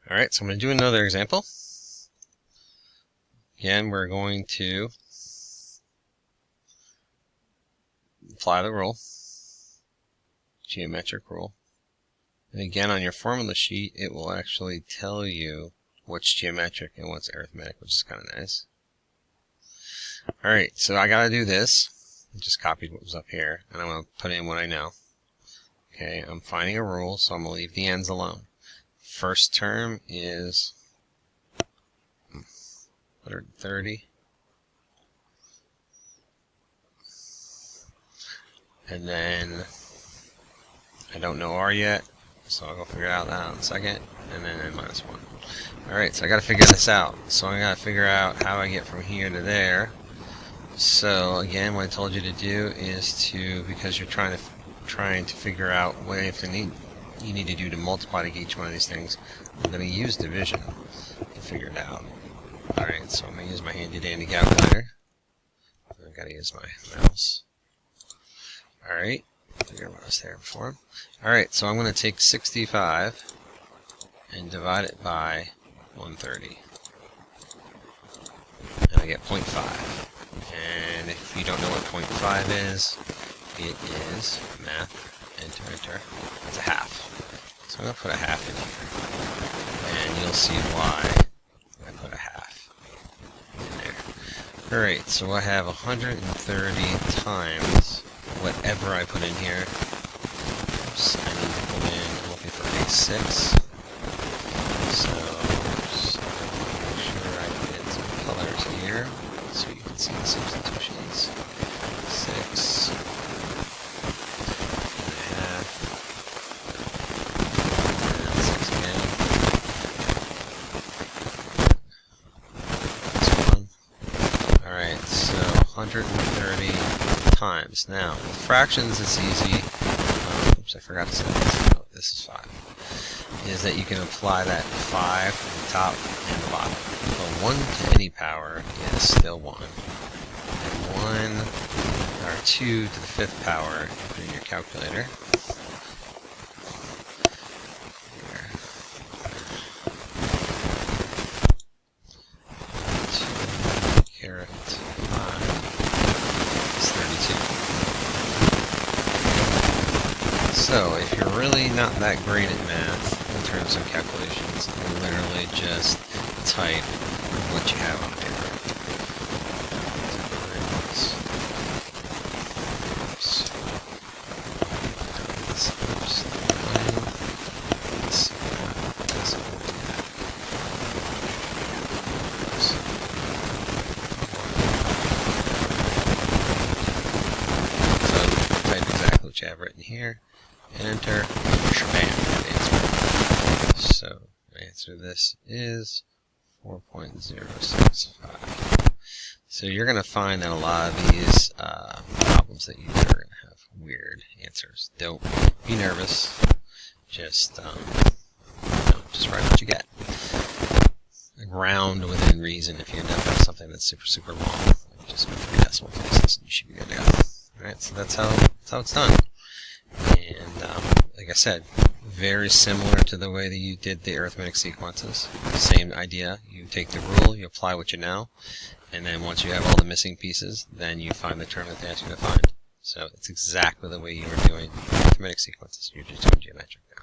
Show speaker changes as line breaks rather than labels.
Alright, so I'm going to do another example. Again, we're going to apply the rule, geometric rule. And again, on your formula sheet, it will actually tell you what's geometric and what's arithmetic, which is kind of nice. Alright, so I got to do this. I just copied what was up here, and I'm going to put in what I know. Okay, I'm finding a rule, so I'm going to leave the ends alone. First term is 130. And then I don't know R yet, so I'll go figure out that in a second. And then n minus 1. Alright, so I got to figure this out. So I got to figure out how I get from here to there. So again, what I told you to do is to, because you're trying to figure out what you need to do to multiply to each one of these things, I'm going to use division to figure it out. Alright, so I'm going to use my handy dandy calculator. I've got to use my mouse. Alright, figure what was there before. Alright, so I'm going to take 65 and divide it by 130. And I get 0.5. And if you don't know what 0.5 is, it is math, enter, it's a half. So I'm going to put a half in here. And you'll see why I put a half in there. Alright, so I have 130 times whatever I put in here. Oops, I need to put in, I'm looking for a 6. So, just make sure I get some colors here so you can see the substitutions. 6. Alright, so 130 times. Now, with fractions it's easy. Oops, I forgot to say this. Oh, this is 5. Is that you can apply that 5 to the top and the bottom. So 1 to any power is still 1. And 1 or 2 to the 5th power, put in your calculator. Caret 5 is 32. So, if you're really not that great at math in terms of calculations, you literally just type what you have on paper. Which I have written here, and enter, shebang, the answer. So, the answer to this is 4.065. So you're going to find that a lot of these problems that you do are going to have weird answers. Don't be nervous. Just, just write what you get. Round within reason if you end up with something that's super long. Just go 3 decimal places and you should be good to go. Alright, so that's how it's done. And like I said, very similar to the way that you did the arithmetic sequences. Same idea. You take the rule, you apply what you know, and then once you have all the missing pieces, then you find the term that they ask you to find. So it's exactly the way you were doing arithmetic sequences. You're just doing geometric now.